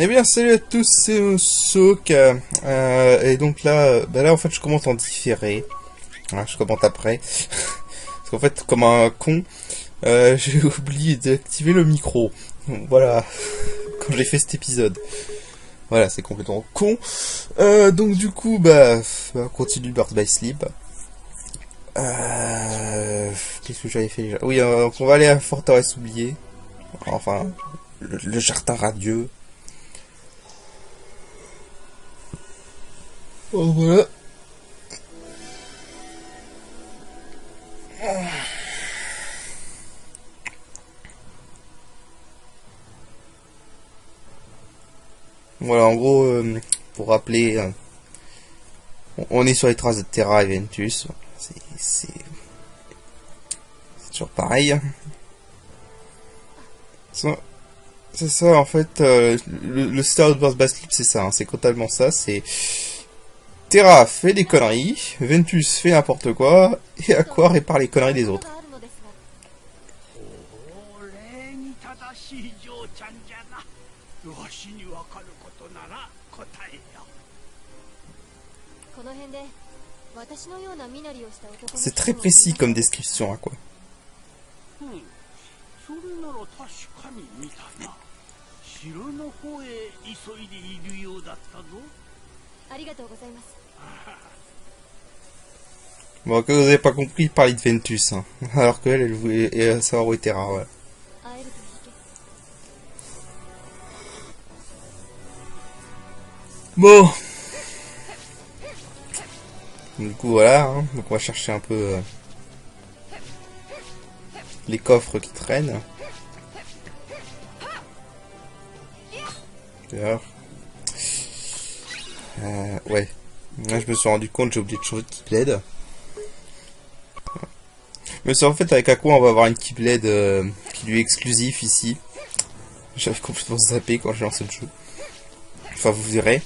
Eh bien, salut à tous, c'est Souk. Et donc là, là en fait, je commente en différé. Voilà, je commente après. Parce qu'en fait, comme un con, j'ai oublié d'activer le micro. Voilà, quand j'ai fait cet épisode. Voilà, c'est complètement con. Donc du coup, on continue Birth by Sleep. Qu'est-ce que j'avais fait déjà? Oui, on va aller à Forteresse oubliée. Enfin, le jardin radieux. Oh, voilà. Voilà, en gros, pour rappeler, on est sur les traces de Terra et Ventus. C'est toujours pareil. C'est ça, en fait, le Star Wars Birth by Sleep, c'est ça, hein, c'est totalement ça. C'est Terra fait des conneries, Ventus fait n'importe quoi, et Aqua répare les conneries des autres. C'est très précis comme description, Aqua. Bon, que vous avez pas compris, il parlait de Ventus, hein. Alors qu'elle, elle voulait savoir où est Terra, ouais. Bon. Du coup, voilà, hein. Donc on va chercher un peu les coffres qui traînent. D'ailleurs. Ouais. Là, je me suis rendu compte, j'ai oublié de changer de Keyblade. Mais c'est en fait avec Aqua, on va avoir une Keyblade qui lui est exclusif ici. J'avais complètement zappé quand j'ai lancé le jeu. Enfin, vous verrez.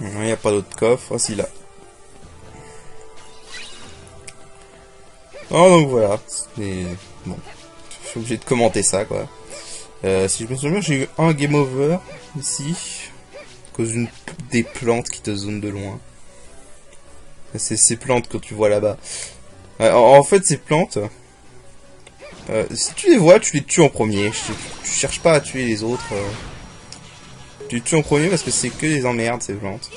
Il n'y a pas d'autre coffre. Ah, si, là. Oh, donc voilà. Et, bon. Je suis obligé de commenter ça, quoi. Si je me souviens, j'ai eu un game over ici. À cause des plantes qui te zonent de loin. C'est ces plantes que tu vois là-bas. En fait, ces plantes, si tu les vois, tu les tues en premier. Tu cherches pas à tuer les autres. Tu les tues en premier parce que c'est que des emmerdes, ces plantes.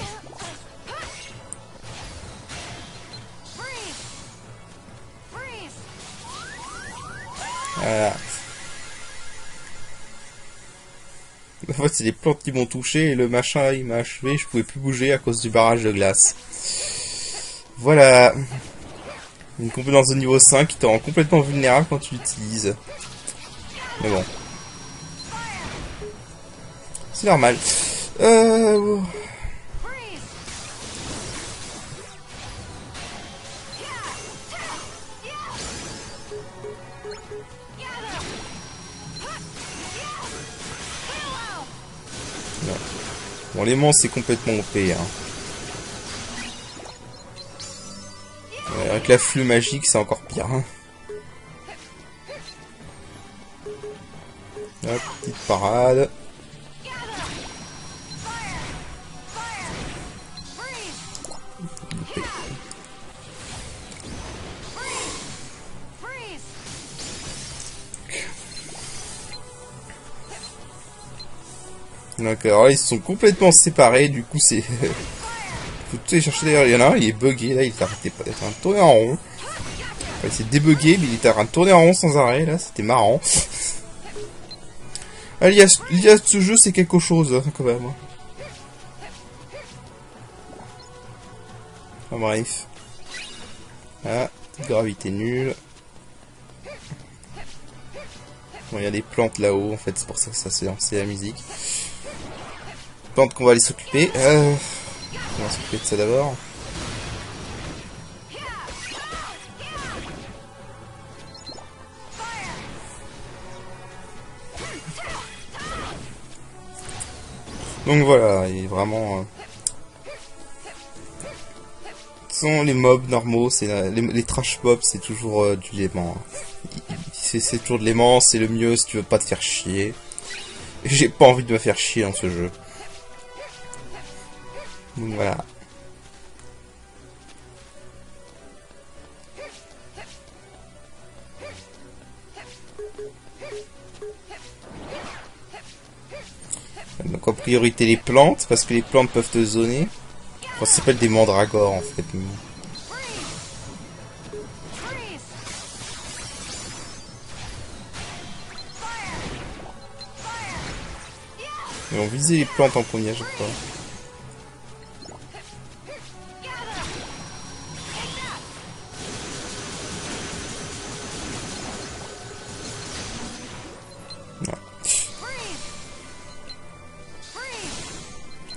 Voilà. En fait, c'est des plantes qui m'ont touché et le machin, il m'a achevé. Je pouvais plus bouger à cause du barrage de glace. Voilà. Une compétence de niveau 5 qui te rend complètement vulnérable quand tu l'utilises. Mais bon. C'est normal. Bon, les monstres, c'est complètement OP, hein. Avec la flux magique, c'est encore pire, hein. Hop, petite parade. Donc, alors là, ils se sont complètement séparés, du coup, c'est... Faut tout aller chercher d'ailleurs. Il y en a un, il est bugué, là, il s'arrêtait pas d'être en train de tourner en rond. Enfin, il s'est débugué, mais il était en train de tourner en rond sans arrêt, là, c'était marrant. Ah, l'IA de ce jeu, c'est quelque chose, hein, quand même. Enfin, bref. Ah, gravité nulle. Bon, il y a des plantes là-haut, en fait, c'est pour ça que ça s'est lancé la musique. Plantes qu'on va aller s'occuper. On va s'occuper de ça d'abord. Donc voilà, il est vraiment... sont les mobs normaux, c'est les trash mobs, c'est toujours du léman. c'est toujours de l'aimant, c'est le mieux si tu veux pas te faire chier. Et j'ai pas envie de me faire chier dans ce jeu. Donc voilà. Donc en priorité les plantes, parce que les plantes peuvent te zoner. Enfin, ça s'appelle des mandragores en fait. Et on visait les plantes en premier à chaque fois.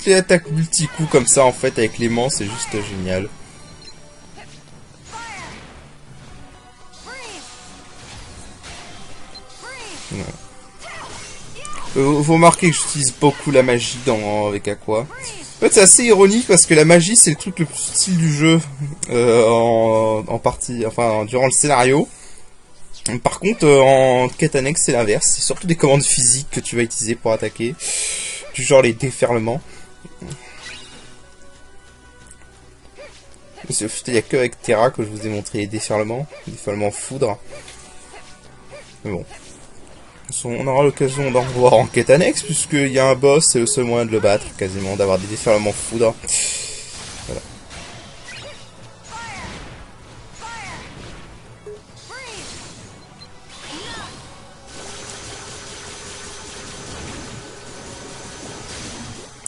Les attaques multi-coups comme ça en fait avec l'aimant, c'est juste génial. Ouais. Vous remarquez que j'utilise beaucoup la magie avec Aqua. En fait, c'est assez ironique parce que la magie, c'est le truc le plus utile du jeu en partie, enfin, durant le scénario. Par contre, en quête annexe, c'est l'inverse. C'est surtout des commandes physiques que tu vas utiliser pour attaquer, du genre les déferlements. Il n'y a que avec Terra que je vous ai montré les déferlements foudre. Mais bon. On aura l'occasion d'en revoir en quête annexe, puisqu'il y a un boss, c'est le seul moyen de le battre, quasiment, d'avoir des déferlements foudre. Voilà.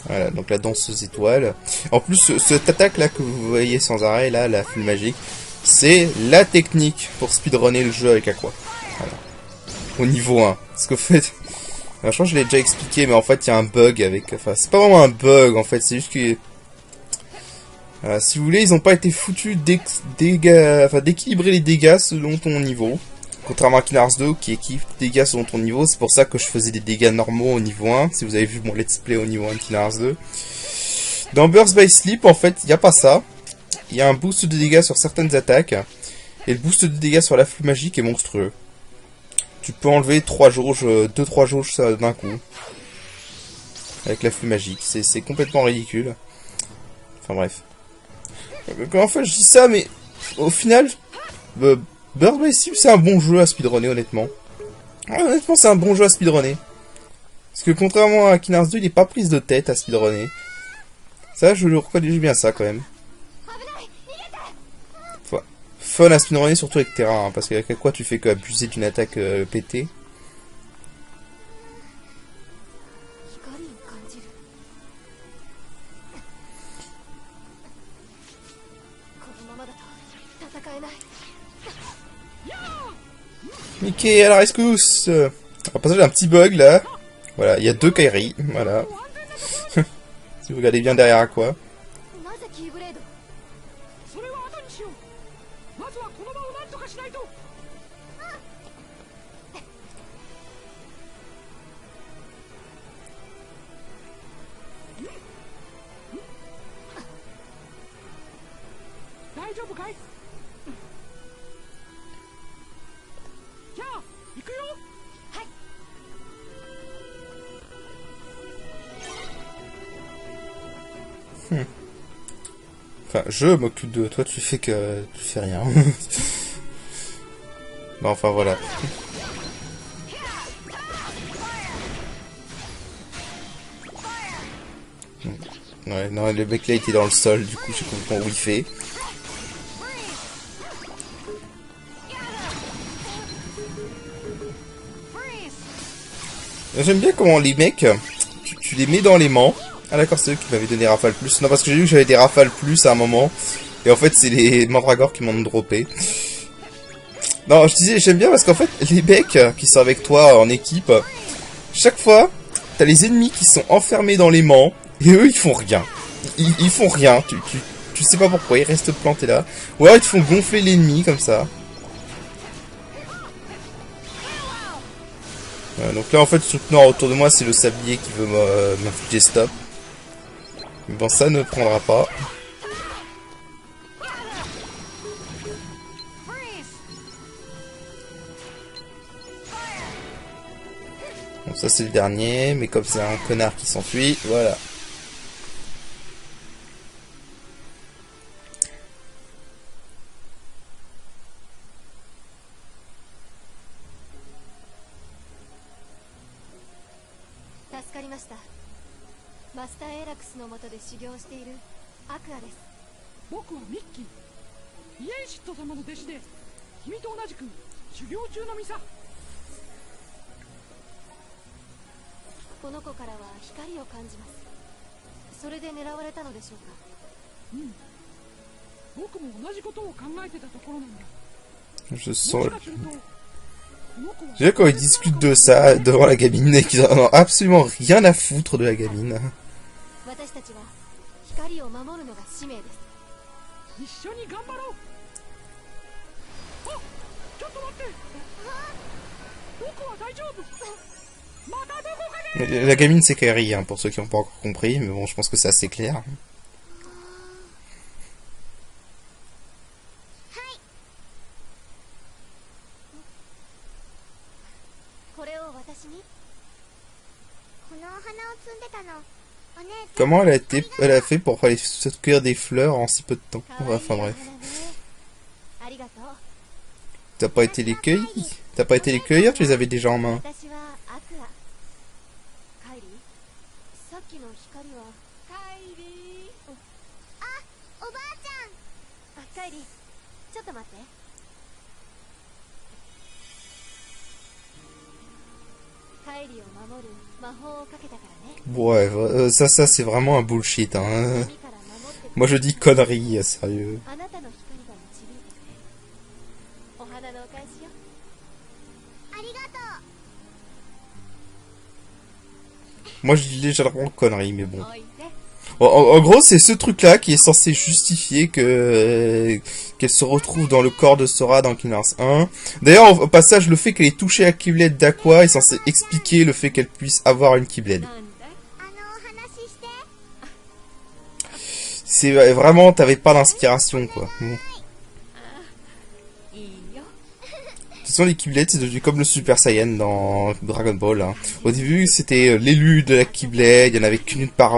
Voilà, donc la danseuse étoile. En plus, cette attaque là que vous voyez sans arrêt, là, la full magique, c'est la technique pour speedrunner le jeu avec Aqua. Voilà. Au niveau 1. Parce qu'au fait, je crois que je l'ai déjà expliqué, mais en fait, il y a un bug avec... Enfin, c'est pas vraiment un bug, en fait, c'est juste que... si vous voulez, ils n'ont pas été foutus d'équilibrer les dégâts selon ton niveau. Contrairement à Kingdom Hearts 2, qui équipe les dégâts selon ton niveau. C'est pour ça que je faisais des dégâts normaux au niveau 1, si vous avez vu mon let's play au niveau 1 de Kingdom Hearts 2. Dans Burst by Sleep, en fait, il n'y a pas ça. Il y a un boost de dégâts sur certaines attaques. Et le boost de dégâts sur la flux magique est monstrueux. Tu peux enlever 2-3 jauges d'un coup. Avec la flux magique. C'est complètement ridicule. Enfin bref. En fait, je dis ça, mais au final, Burst by Sleep, c'est un bon jeu à speedrunner, honnêtement. Honnêtement, c'est un bon jeu à speedrunner. Parce que contrairement à Kingdom Hearts 2, il n'est pas prise de tête à speedrunner. Ça, je le reconnais bien ça, quand même. Fun à speedrunner, surtout avec Terra, hein, parce qu'avec quoi tu fais qu'abuser d'une attaque pétée. Mickey à la rescousse. Au passage, un petit bug là. Voilà, il y a 2 Kairi. Voilà. Si vous regardez bien derrière à quoi. Enfin, je m'occupe de toi, tu fais rien. Bon, enfin voilà. Ouais, non, le mec là était dans le sol, du coup j'ai complètement où il fait. J'aime bien comment les mecs, tu les mets dans l'aimant. Ah d'accord, c'est eux qui m'avaient donné Rafale Plus. Non, parce que j'ai vu que j'avais des Rafale Plus à un moment. Et en fait, c'est les Mandragores qui m'ont droppé. Non, je disais, j'aime bien parce qu'en fait, les mecs qui sont avec toi en équipe, chaque fois, t'as les ennemis qui sont enfermés dans l'aimant. Et eux, ils font rien. Ils font rien. Tu sais pas pourquoi, ils restent plantés là. Ou alors, ils te font gonfler l'ennemi comme ça. Donc là, en fait, ce truc noir autour de moi, c'est le sablier qui veut m'infliger stop. Mais bon, ça ne prendra pas. Bon, ça c'est le dernier, mais comme c'est un connard qui s'enfuit, voilà. Je sens... Déjà quand ils discutent de ça devant la gamine et qu'ils en ont absolument rien à foutre de la gamine. La gamine c'est Kairi, hein, pour ceux qui n'ont pas encore compris, mais bon je pense que c'est assez clair. Comment elle a fait pour aller se cueillir des fleurs en si peu de temps? Enfin bref. T'as pas été les cueillir? T'as pas été les cueillir? Tu les avais déjà en main. Ouais, ça c'est vraiment un bullshit, hein. Moi je dis connerie, sérieux. Moi je dis légèrement connerie, mais bon. En gros, c'est ce truc-là qui est censé justifier que qu'elle se retrouve dans le corps de Sora dans Kingdom Hearts 1. D'ailleurs, au passage, le fait qu'elle ait touché la Keyblade d'Aqua est censé expliquer le fait qu'elle puisse avoir une Keyblade. C'est vraiment, t'avais pas d'inspiration, quoi. Bon. Ce sont les Keyblades, c'est devenu comme le Super Saiyan dans Dragon Ball. Hein. Au début, c'était l'élu de la Keyblade, il y en avait qu'une par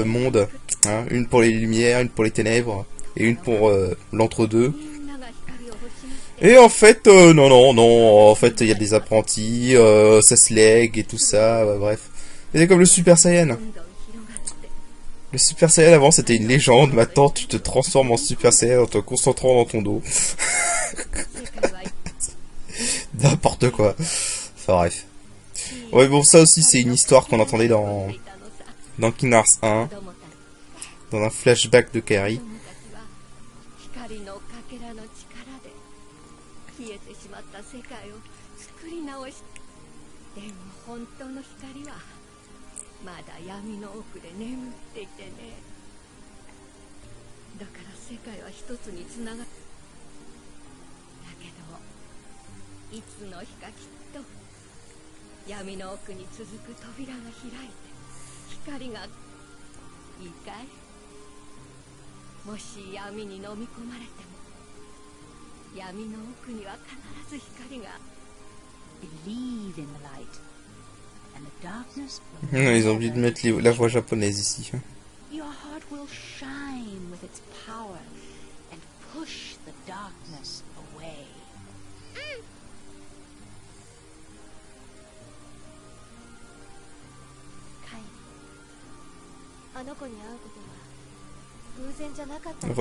monde. Hein. Une pour les lumières, une pour les ténèbres, et une pour l'entre-deux. Et en fait, non, en fait, il y a des apprentis, ça se lègue et tout ça, bref. C'est comme le Super Saiyan. Le Super Saiyan avant, c'était une légende, maintenant tu te transformes en Super Saiyan en te concentrant dans ton dos. N'importe quoi. Enfin bref. Ouais bon ça aussi c'est une histoire qu'on entendait dans Kingdom Hearts 1. Dans un flashback de Kairi. Ils ont oublié de mettre la voix japonaise ici. Il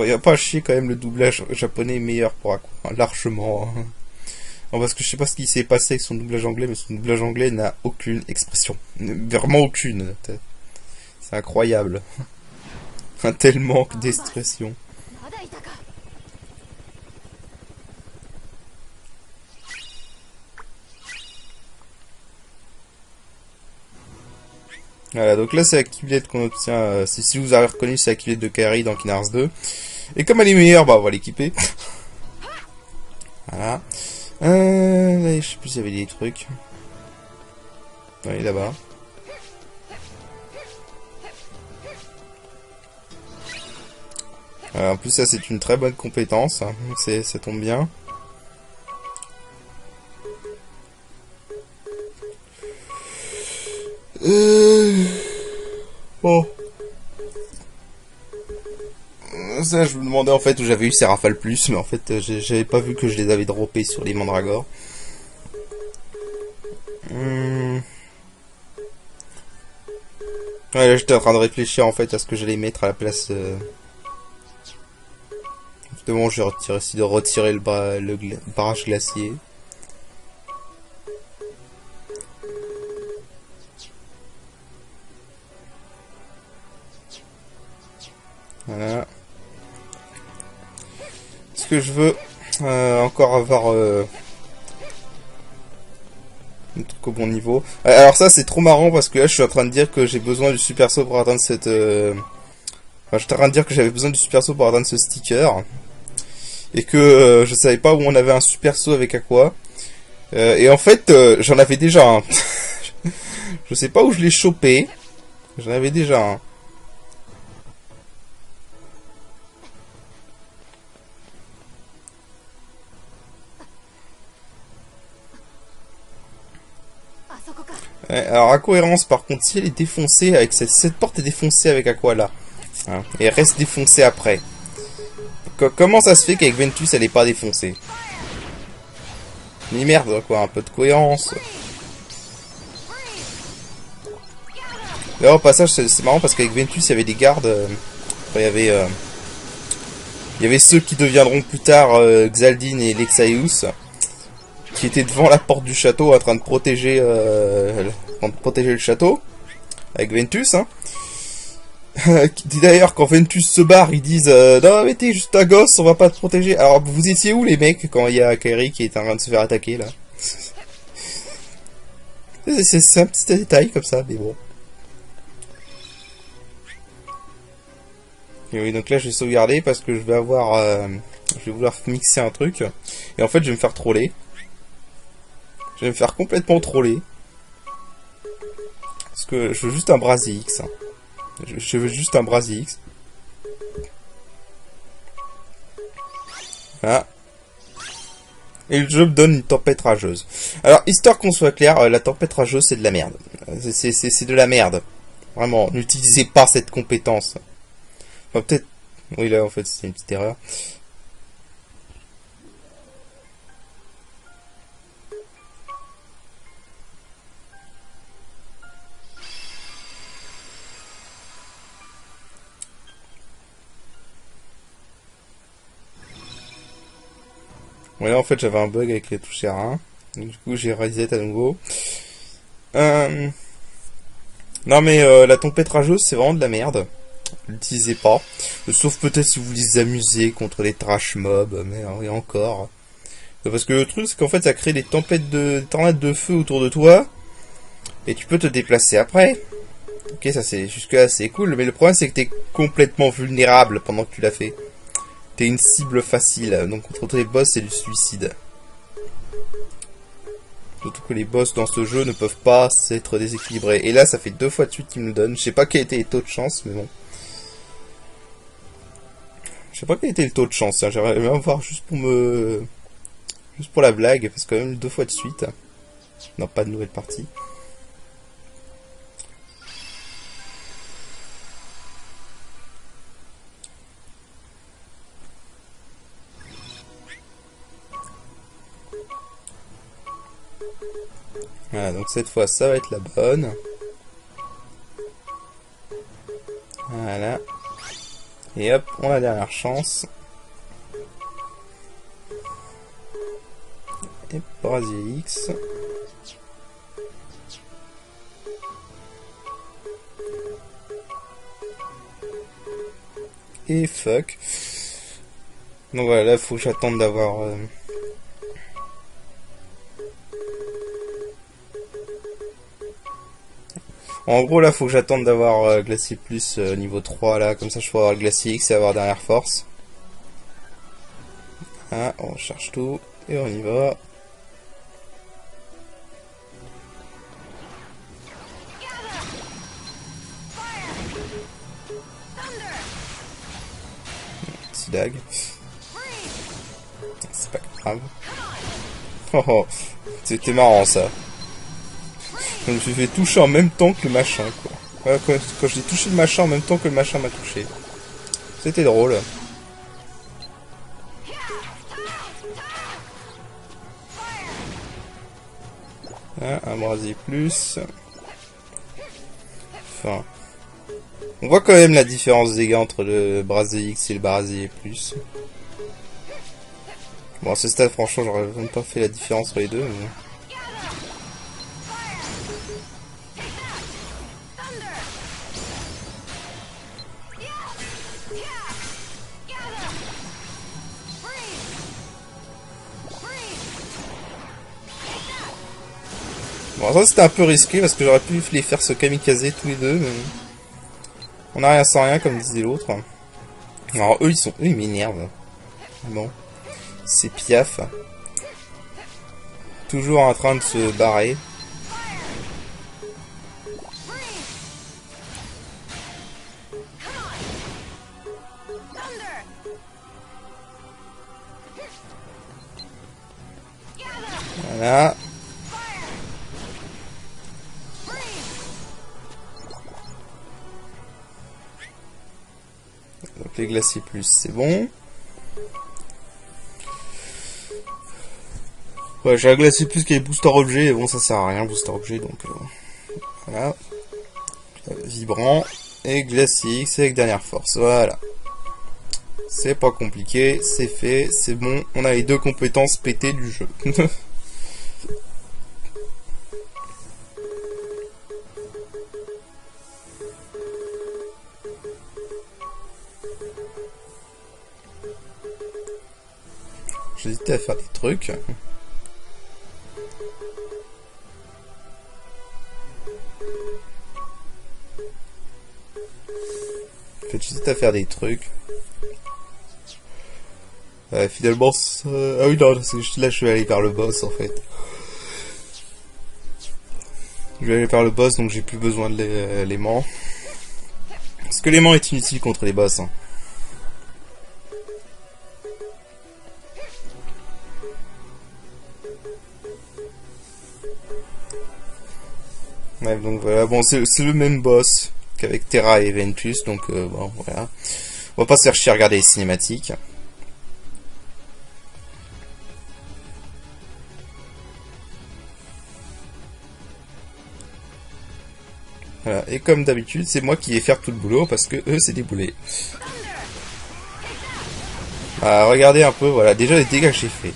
n'y a pas à chier quand même, le doublage japonais est meilleur pour Aqua, largement. Non, parce que je sais pas ce qui s'est passé avec son doublage anglais, mais son doublage anglais n'a aucune expression. Vraiment aucune. C'est incroyable. Un tel manque d'expression. Voilà, donc là c'est la Keyblade qu'on obtient. Si vous avez reconnu, c'est la Keyblade de Kairi dans Kingdom Hearts 2. Et comme elle est meilleure, bah on va l'équiper. Voilà. Je sais plus s'il y avait des trucs. Ouais, là-bas. En plus ça c'est une très bonne compétence. Hein. Ça tombe bien. Bon. Ça, je me demandais en fait où j'avais eu ces rafales plus, mais en fait, j'avais pas vu que je les avais droppés sur les mandragores. Ouais, là, j'étais en train de réfléchir en fait à ce que j'allais mettre à la place. Justement, j'ai essayé de retirer le barrage glacier. Voilà. Est-ce que je veux encore avoir un truc au bon niveau? Alors ça, c'est trop marrant parce que là, je suis en train de dire que j'ai besoin du super saut pour atteindre cette... Enfin, je suis en train de dire que j'avais besoin du super saut pour atteindre ce sticker. Et que je savais pas où on avait un super saut avec à quoi. Et en fait, j'en avais déjà un. Je sais pas où je l'ai chopé. J'en avais déjà un. Ouais, alors, à cohérence, par contre, si elle est défoncée avec cette porte est défoncée avec Aqua là. Hein, et elle reste défoncée après. Comment ça se fait qu'avec Ventus, elle est pas défoncée? Mais merde, quoi, un peu de cohérence. D'ailleurs, au passage, c'est marrant parce qu'avec Ventus, il y avait des gardes. Enfin, il y avait ceux qui deviendront plus tard Xaldine et Lexaeus, qui étaient devant la porte du château en train de protéger, le château avec Ventus. Hein. Qui dit d'ailleurs quand Ventus se barre, ils disent non mais t'es juste un gosse, on va pas te protéger. Alors vous étiez où les mecs quand il y a Kairi qui est en train de se faire attaquer là? C'est un petit détail comme ça, mais bon. Et oui, donc là je vais sauvegarder parce que je vais avoir, je vais vouloir mixer un truc et en fait je vais me faire troller. Je vais me faire complètement troller parce que je veux juste un Brasi X. Hein. Je veux juste un Brasi X. Voilà. Et le jeu me donne une tempête rageuse. Alors, histoire qu'on soit clair, la tempête rageuse, c'est de la merde. C'est de la merde. Vraiment, n'utilisez pas cette compétence. Enfin, peut-être... Oui, là, en fait, c'est une petite erreur. Ouais, là, en fait, j'avais un bug avec les touches R1. Donc, du coup, j'ai reset à nouveau. Non, mais la tempête rageuse, c'est vraiment de la merde. L'utilisez pas. Sauf peut-être si vous vous amusez contre les trash mobs, mais et encore. Parce que le truc, c'est qu'en fait, ça crée des tornades de feu autour de toi. Et tu peux te déplacer après. Ok, ça c'est jusque-là c'est cool, mais le problème c'est que t'es complètement vulnérable pendant que tu l'as fait. T'es une cible facile, donc contre les boss c'est du suicide. Surtout que les boss dans ce jeu ne peuvent pas s'être déséquilibrés. Et là, ça fait 2 fois de suite qu'ils me le donnent. Je sais pas quel était les taux de chance, mais bon. Je sais pas quel était le taux de chance. Hein. J'aimerais bien voir juste pour la blague, parce que quand même 2 fois de suite. Non, pas de nouvelle partie. Voilà, donc cette fois, ça va être la bonne. Voilà. Et hop, on a la dernière chance. Et Brasier X. Et fuck. Donc voilà, là, faut que j'attende d'avoir... En gros, là, faut que j'attende d'avoir Glacier Plus niveau 3, là. Comme ça, je peux avoir le Glacier X et avoir dernière force. Ah, on cherche tout. Et on y va. Petit lag. C'est pas grave. Oh, oh. C'était marrant, ça. Je me suis fait toucher en même temps que le machin, quoi. Voilà, quand j'ai touché le machin en même temps que le machin m'a touché. C'était drôle. Ah, un brasier plus. Enfin... On voit quand même la différence des gars entre le brasier X et le brasier plus. Bon, à ce stade, franchement, j'aurais même pas fait la différence entre les deux. Mais... Bon, ça c'était un peu risqué parce que j'aurais pu les faire se kamikaze tous les deux. Mais... On a rien sans rien, comme disait l'autre. Alors, eux, ils m'énervent. Bon. C'est Piaf. Toujours en train de se barrer. Voilà. Donc les glaciers plus, c'est bon. Ouais, j'ai un glacier plus qui est booster objet. Bon, ça sert à rien, booster objet, donc... voilà. Vibrant. Et glacier X avec dernière force. Voilà. C'est pas compliqué, c'est fait, c'est bon. On a les deux compétences pétées du jeu. J'hésitais à faire des trucs. En fait, j'hésite à faire des trucs. Finalement, ah oui, non, là, je vais aller vers le boss, en fait. Je vais aller vers le boss, donc j'ai plus besoin de l'aimant. Parce que l'aimant est inutile contre les boss. Hein. Ouais, donc voilà, bon, c'est le même boss qu'avec Terra et Ventus, donc bon, voilà. On va pas se faire chier à regarder les cinématiques. Voilà, et comme d'habitude, c'est moi qui vais faire tout le boulot, parce que eux, c'est des boulets. Regardez un peu, voilà, déjà les dégâts que j'ai fait.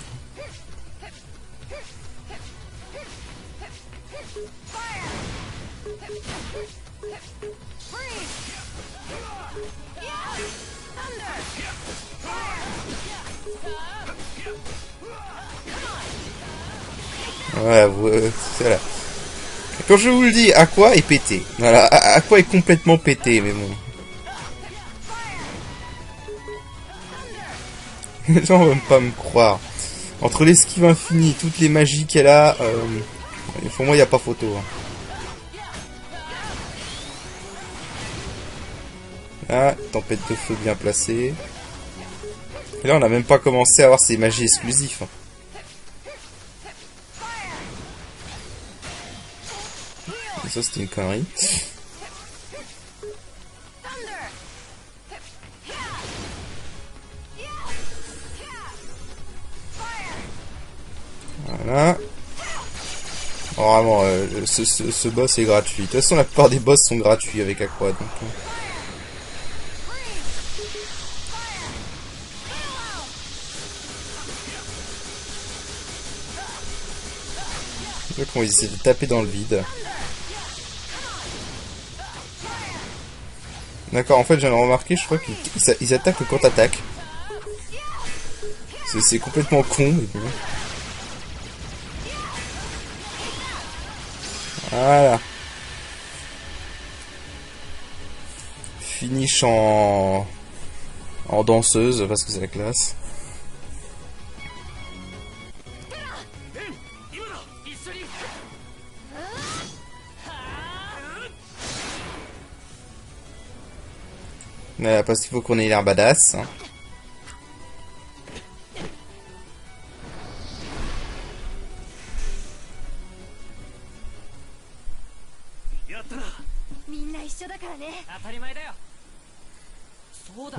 Voilà, voilà. Quand je vous le dis, Aqua est pété. Voilà, Aqua est complètement pété, mais bon. Les gens vont même pas me croire. Entre l'esquive infinie, toutes les magies qu'elle a, pour moi, il n'y a pas photo. Hein. Ah, tempête de feu bien placée. Et là, on n'a même pas commencé à avoir ces magies exclusives. Hein. Ça, c'était une connerie. Voilà. Vraiment, ce boss est gratuit. De toute façon, la plupart des boss sont gratuits avec Aqua. Donc, donc on va essayer de taper dans le vide. D'accord, en fait, j'en ai remarqué, je crois qu'ils attaquent le contre-attaque. C'est complètement con, mais bon. Voilà. Finish en danseuse, parce que c'est la classe. Parce qu'il faut qu'on ait l'air badass. Hein.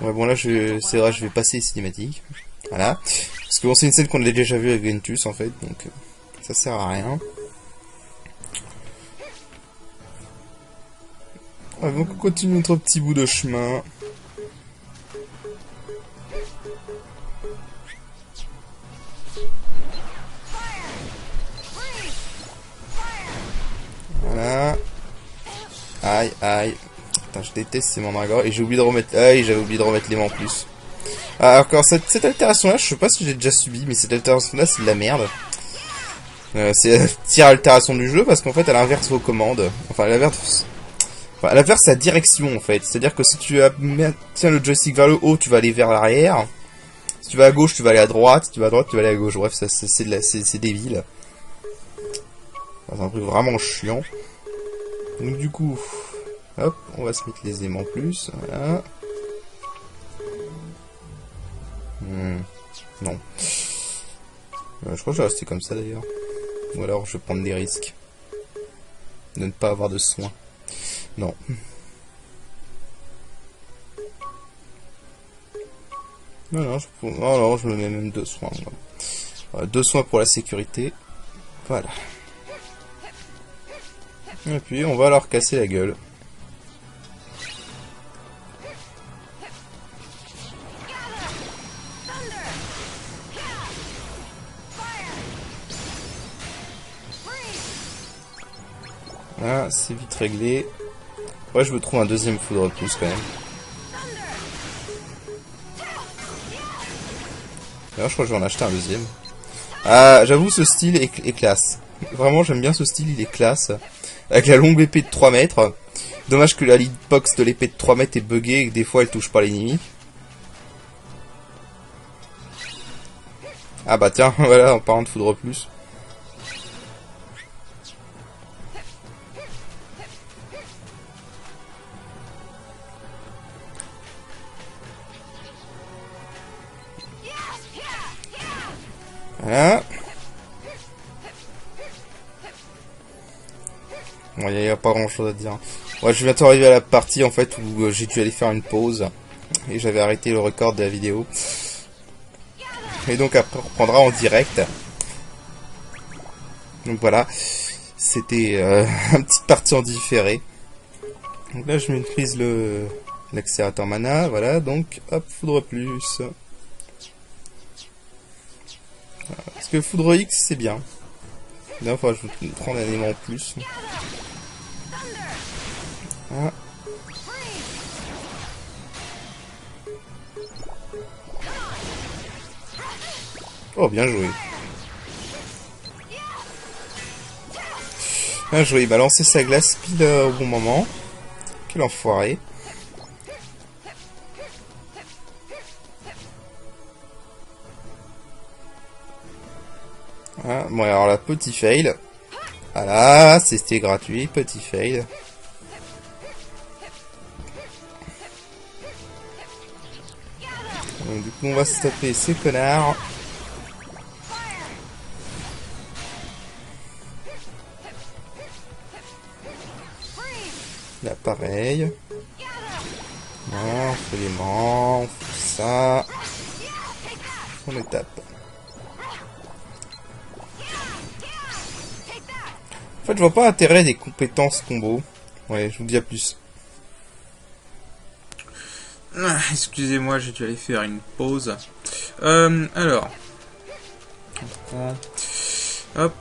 Ouais, bon là, c'est vrai, je vais passer les cinématiques. Voilà. Parce que bon, c'est une scène qu'on a déjà vue avec Ventus, en fait, donc ça sert à rien. Ouais, donc on continue notre petit bout de chemin. Voilà. Aïe, aïe. Putain, je déteste ces mandrakores. Et j'ai oublié de remettre... Aïe, j'avais oublié de remettre les mains en plus. Ah, encore cette altération-là, je sais pas si j'ai déjà subi, mais cette altération-là, c'est de la merde. C'est la pire altération du jeu, parce qu'en fait, elle inverse vos commandes. Enfin, elle inverse la direction, en fait. C'est-à-dire que si tu tiens le joystick vers le haut, tu vas aller vers l'arrière. Si tu vas à gauche, tu vas aller à droite. Si tu vas à droite, tu vas aller à gauche. Bref, c'est débile. C'est un truc vraiment chiant. Donc du coup, hop, on va se mettre les aimants en plus. Voilà. Non. Je crois que je vais rester comme ça d'ailleurs. Ou alors je vais prendre des risques. De ne pas avoir de soins. Non. Non, je me mets même 2 soins. Voilà, 2 soins pour la sécurité. Voilà. Et puis on va leur casser la gueule. Ah, c'est vite réglé. Ouais, je me trouve un deuxième foudre plus quand même. D'ailleurs, je crois que je vais en acheter un deuxième. Ah, j'avoue, ce style est classe. Vraiment, j'aime bien ce style, il est classe. Avec la longue épée de 3 mètres. Dommage que la hitbox de l'épée de 3 mètres est buggée et que des fois elle touche pas l'ennemi. Ah bah tiens, voilà, en parlant de foudre plus. Voilà. Bon, il n'y a pas grand chose à dire. Ouais, je viens d'arriver à la partie en fait où j'ai dû aller faire une pause. Et j'avais arrêté le record de la vidéo. Et donc après on reprendra en direct. Donc voilà. C'était une petite partie en différé. Donc là je maîtrise l'accélérateur mana. Voilà, donc hop, foudre plus. Voilà. Parce que foudre X c'est bien. Là, enfin, je vais prendre un élément en plus. Ah. Oh, bien joué. Bien joué, il m'a lancé sa glace pile au bon moment. Quel enfoiré. Ah, bon, alors là, petit fail. Voilà, c'était gratuit, petit fail. Donc, du coup, on va se taper ces connards. Là, pareil. On fait les mains, on fait ça. On les tape. En fait, je vois pas l'intérêt des compétences combo. Ouais, je vous dis à plus. Ah, excusez-moi, j'ai dû aller faire une pause. Alors. On prend. Hop.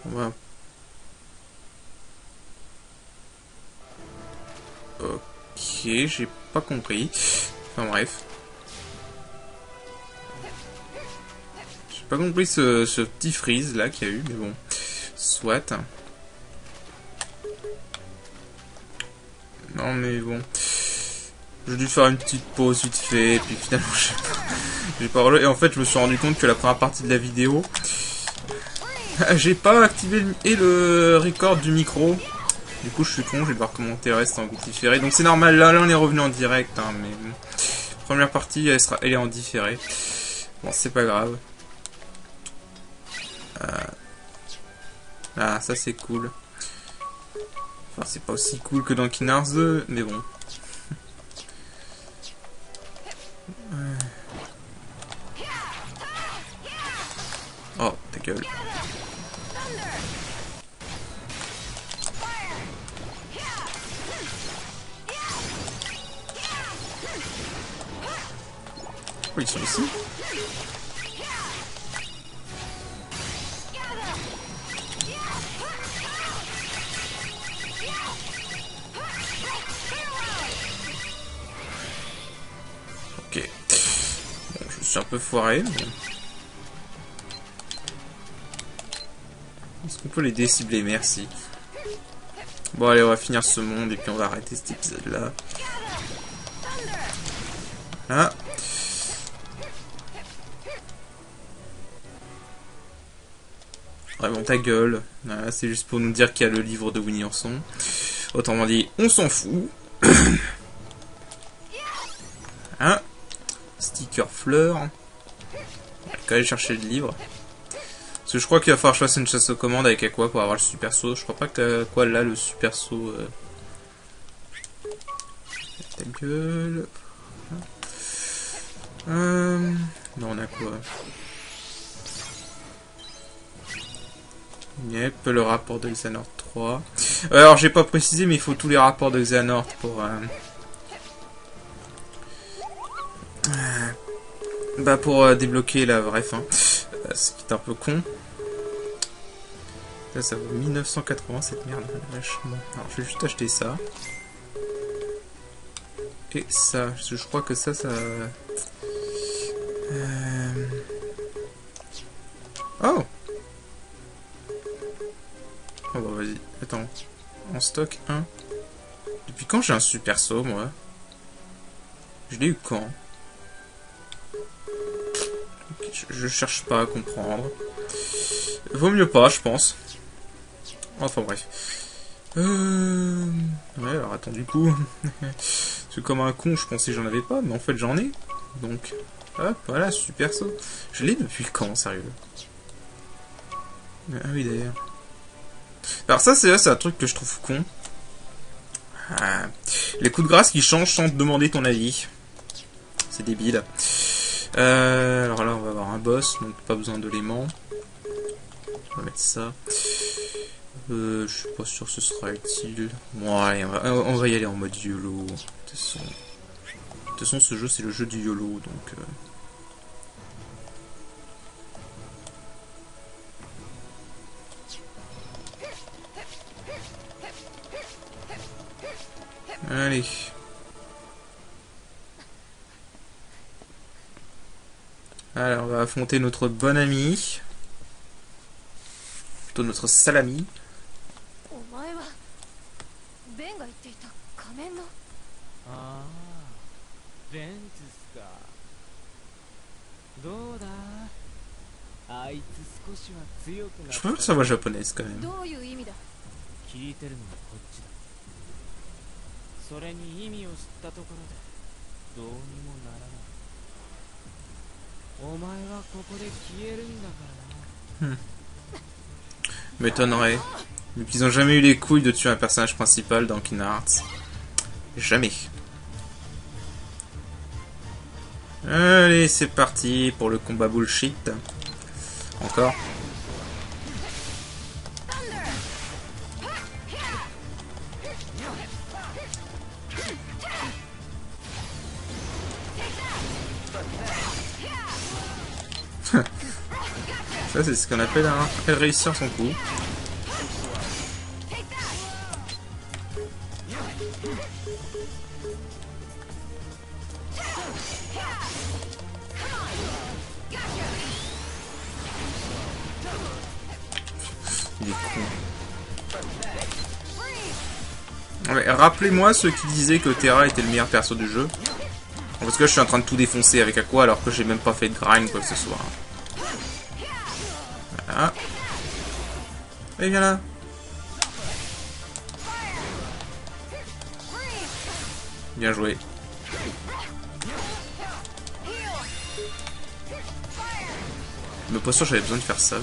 On va. Ok, j'ai pas compris. Enfin bref. J'ai pas compris ce petit freeze là qu'il y a eu, mais bon. Soit. Non mais bon. J'ai dû faire une petite pause vite fait, et puis finalement j'ai pas relou. Et en fait je me suis rendu compte que la première partie de la vidéo, j'ai pas activé le record du micro. Du coup je suis con, je vais devoir commenter le reste en différé. Donc c'est normal, là on est revenu en direct, hein, mais bon. Première partie elle est en différé. Bon c'est pas grave. Ah ça c'est cool. Enfin, c'est pas aussi cool que dans Kingdom Hearts 2, mais bon. Oh, ta gueule. Oh, ils sont ici. Ok. Bon, je suis un peu foiré, mais... Est-ce qu'on peut les décibler? Merci. Bon, allez, on va finir ce monde et puis on va arrêter cet épisode-là. Ah. Ouais, bon, ta gueule. Voilà, c'est juste pour nous dire qu'il y a le livre de Winnie Ourson. Autrement dit, on s'en fout. Hein? Sticker fleur. On va quand aller chercher le livre. Parce que je crois qu'il va falloir choisir une chasse aux commandes avec Aqua pour avoir le super saut. Je crois pas que Aqua là le super saut. Ta gueule. Non, on a quoi? Yep, le rapport de Xehanort 3. Alors, j'ai pas précisé, mais il faut tous les rapports de Xehanort pour débloquer la vraie fin. Ce qui est un peu con. Ça vaut 1980 cette merde, vachement. Alors, je vais juste acheter ça. Et ça, je crois que ça... Oh! Oh bah vas-y, attends. En stock 1. Depuis quand j'ai un super saut, moi? Je l'ai eu quand? Okay, je cherche pas à comprendre. Vaut mieux pas, je pense. Enfin bref. Ouais, alors attends, du coup... C'est comme un con, je pensais que j'en avais pas, mais en fait j'en ai. Donc, hop, voilà, super saut. Je l'ai depuis quand, sérieux? Ah oui, d'ailleurs. Alors ça, c'est un truc que je trouve con. Les coups de grâce qui changent sans te demander ton avis. C'est débile. Alors là, on va avoir un boss, donc pas besoin de l'aimant. On va mettre ça. Je suis pas sûr que ce sera utile. Bon, allez, on va y aller en mode YOLO. De toute façon, ce jeu, c'est le jeu du YOLO, donc... Allez. Alors, on va affronter notre bon ami. Plutôt notre sale ami. Je préfère sa voix japonaise quand même. M'étonnerait. Mais qu'ils ont jamais eu les couilles de tuer un personnage principal dans Kingdom Hearts. Jamais. Allez, c'est parti pour le combat bullshit. Encore. Ça, c'est ce qu'on appelle réussir son coup. Il est con. Ouais, rappelez-moi ceux qui disaient que Terra était le meilleur perso du jeu. Parce que là, je suis en train de tout défoncer avec Aqua alors que j'ai même pas fait de grind quoi que ce soit. Voilà. Allez, viens là. Bien joué. Mais pas sûr j'avais besoin de faire ça.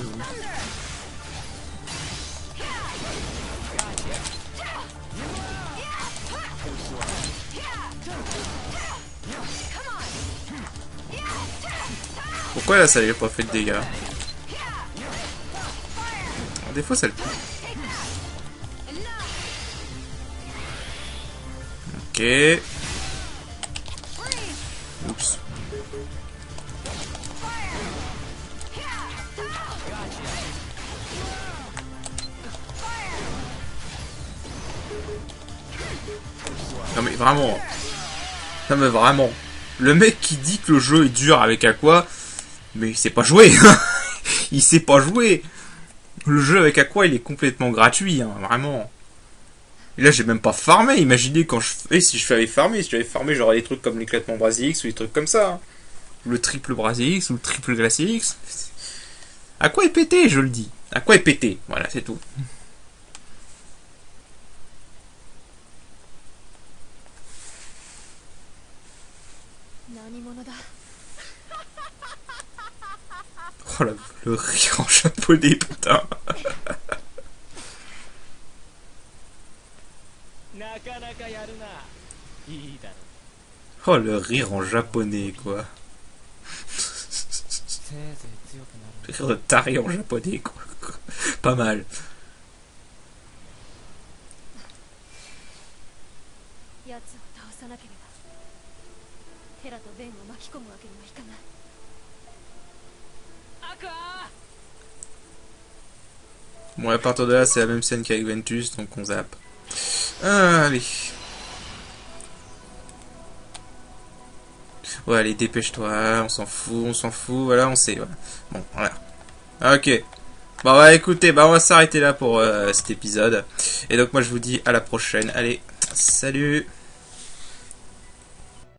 Pourquoi là ça lui a pas fait de dégâts? Des fois ça le touche. Ok. Oups. Non mais vraiment. Non mais vraiment. Le mec qui dit que le jeu est dur avec Aqua, mais il sait pas jouer. Il sait pas jouer. Le jeu avec Aqua, il est complètement gratuit, hein, vraiment. Et là, j'ai même pas farmé. Imaginez quand je fais, si je fais farmer. Si j'avais farmé, j'aurais des trucs comme l'éclatement Brasilix ou des trucs comme ça. Hein. Le triple Brasilix ou le triple Glacélix. Aqua est pété, je le dis. Aqua est pété. Voilà, c'est tout. Oh là, le rire en japonais, putain. Oh, le rire en japonais, quoi. Le rire de taré en japonais, quoi. Pas mal. Bon, à partir de là, c'est la même scène qu'avec Ventus, donc on zappe. Allez. Ouais, allez, dépêche-toi, on s'en fout, voilà, on sait, voilà. Bon, voilà. Ok. Bon, bah écoutez, bah on va s'arrêter là pour cet épisode. Et donc moi je vous dis à la prochaine. Allez, salut!